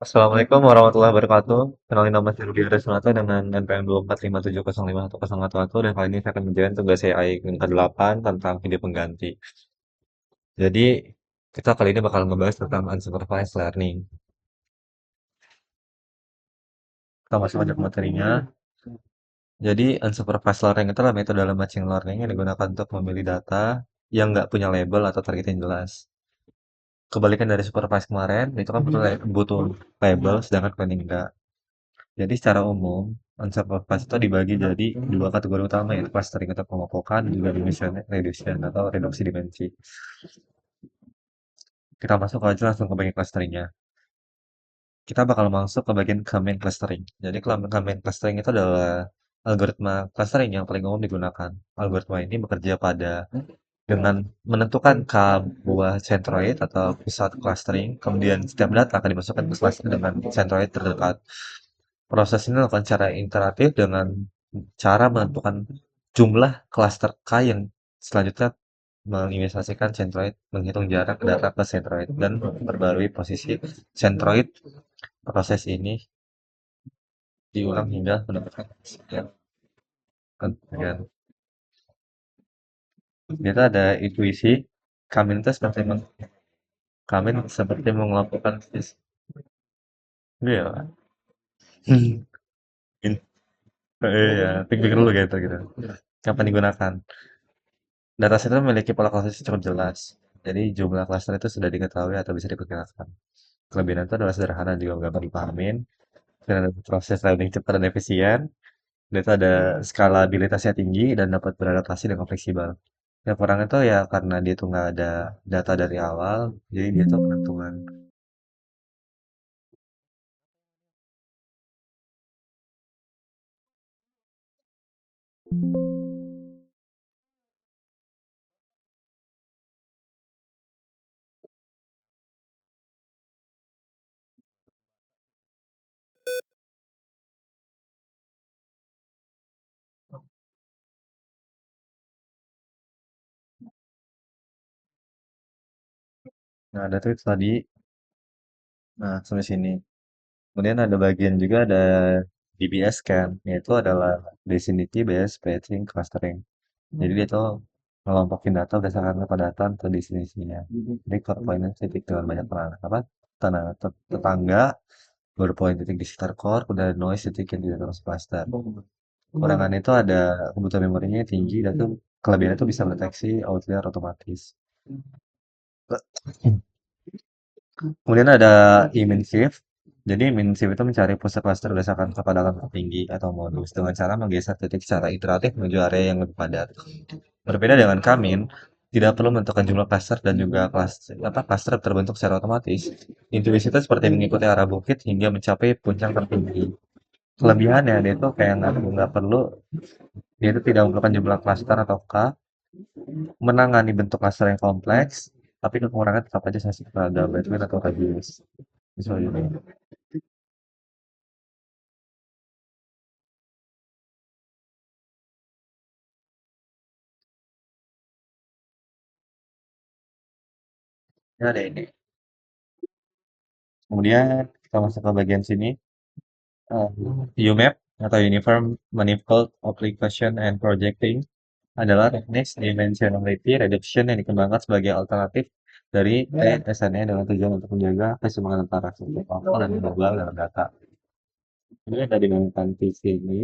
Assalamualaikum warahmatullahi wabarakatuh. Kenalin nama saya Rudi Aresnata dengan NPM 24570051111 dan kali ini saya akan menjalankan tugas AI yang ke-8 tentang video pengganti. Jadi, kita kali ini bakal ngebahas tentang unsupervised learning. Kita masuk aja ke materinya. Jadi, unsupervised learning itu adalah metode dalam machine learning yang digunakan untuk memilih data yang nggak punya label atau target yang jelas. Kebalikan dari supervised kemarin, itu kan butuh label, sedangkan coding enggak. Jadi secara umum, unsupervised itu dibagi jadi dua kategori utama, yaitu clustering atau pengelompokan, dan juga dimension reduction atau reduksi dimensi. Kita masuk aja langsung ke bagian clusteringnya. Kita bakal masuk ke bagian K-mean clustering. Jadi K-mean clustering itu adalah algoritma clustering yang paling umum digunakan. Algoritma ini bekerja dengan menentukan K buah centroid atau pusat clustering, kemudian setiap data akan dimasukkan ke cluster dengan centroid terdekat. Proses ini dilakukan secara iteratif dengan cara menentukan jumlah klaster K yang selanjutnya menginisiasikan centroid, menghitung jarak data ke centroid, dan memperbarui posisi centroid. Proses ini diulang hingga mendapatkan yang kemudian. Ternyata ada intuisi, kami seperti mengelompokkan ya. Iya, pikir dulu gitu gitu. Kapan digunakan? Dataset itu memiliki pola klasis cukup jelas. Jadi jumlah klaster itu sudah diketahui atau bisa diperkirakan. Kelebihan itu adalah sederhana juga gampang dipahamin. Dan ada proses learning cepat dan efisien. Dan itu ada skalabilitasnya tinggi dan dapat beradaptasi dengan fleksibel. Yang kurang itu ya karena dia tuh nggak ada data dari awal, jadi dia tuh penentuan. Nah, ada tuh itu tadi. Nah, sampai sini. Kemudian ada bagian juga ada DBS scan, yaitu adalah Density Based Patching Clustering. Jadi dia tuh ngelompokin data berdasarkan kepadatan atau definisinya. Jadi core point titik dengan banyak tetangga, baru point titik di sekitar core, udah noise titik yang tidak terus cluster. Kurangan itu ada kebutuhan memorinya yang tinggi dan tuh kelebihannya itu bisa mendeteksi outlier otomatis. Kemudian ada e-min shift. Jadi min shift itu mencari pusat cluster berdasarkan kepadatan tertinggi atau modus dengan cara menggeser titik secara iteratif menuju area yang lebih padat. Berbeda dengan Kamin, tidak perlu menentukan jumlah cluster dan juga cluster terbentuk secara otomatis. Intuisi itu seperti mengikuti arah bukit hingga mencapai puncak tertinggi. Kelebihannya dia itu kayak nggak perlu, dia itu tidak memerlukan jumlah cluster atau K, menangani bentuk cluster yang kompleks, tapi kekurangan tetap aja sensitif pada bandwidth atau radius. Misalnya ini. Ya ada ini. Kemudian kita masuk ke bagian sini. UMAP atau Uniform Manifold Application and Projecting adalah teknik dimensionality reduction yang dikembangkan sebagai alternatif dari TSNE dengan tujuan untuk menjaga keseimbangan antara sumber lokal dan global dalam data. Ini ada digunakan di sini,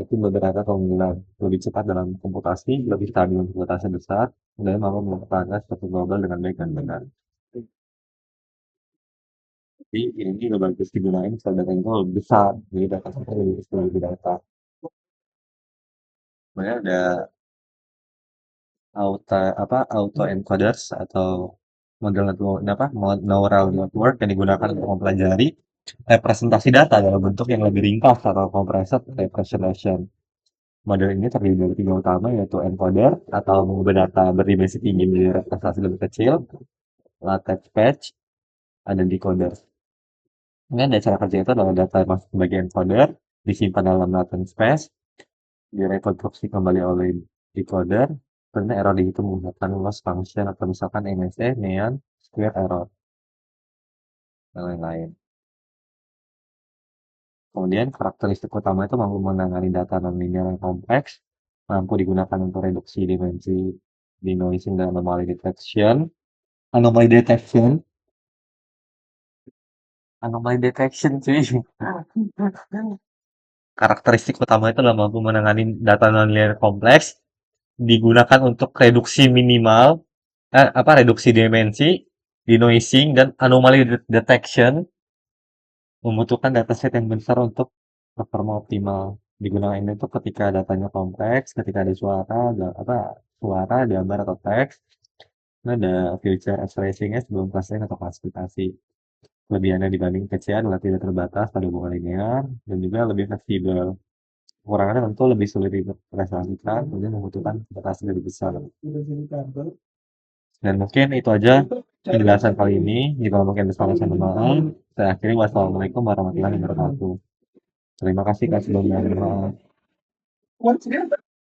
itu beberapa keunggulan lebih cepat dalam komputasi, lebih stabil dalam komputasi besar, dan mampu melakukan suatu global dengan baik dan benar. Jadi ini juga bagus digunakan kalau data itu lebih besar, jadi data itu lebih data. Kemudian ada auto encoders atau model network neural network yang digunakan untuk mempelajari representasi data dalam bentuk yang lebih ringkas atau compressed representation. Model ini terdiri dari tiga utama yaitu encoder atau mengubah data berdimensi tinggi menjadi representasi lebih kecil, latex patch, ada decoder. Ini ada cara kerja itu adalah data yang masuk ke bagian encoder, disimpan dalam latent space, direkonstruksi kembali oleh decoder, karena error dihitung menggunakan loss function atau misalkan MSE, neon, square error, dan lain-lain. Kemudian karakteristik utama itu mampu menangani data nonlinear yang kompleks, mampu digunakan untuk reduksi dimensi, denoising dan anomaly detection. Anomaly detection, anomaly detection cuy. Karakteristik utama itu adalah mampu menangani data nonlinear kompleks, digunakan untuk reduksi minimal, reduksi dimensi, denoising dan anomaly detection, membutuhkan dataset yang besar untuk performa optimal. Digunakan itu ketika datanya kompleks, ketika ada suara, gambar atau teks, ini ada feature tracing-nya sebelum clustering atau klasifikasi. Kelebihannya dibanding PCA adalah tidak terbatas pada hubungan linear dan juga lebih fleksibel. Kekurangannya tentu lebih sulit dipresentasikan, kemudian membutuhkan interpretasi lebih besar. Dan mungkin itu aja penjelasan kali ini. Jika mungkin ada salah satu maaf, saya akhiri wassalamualaikum warahmatullahi wabarakatuh. Terima kasih Kak sebelumnya.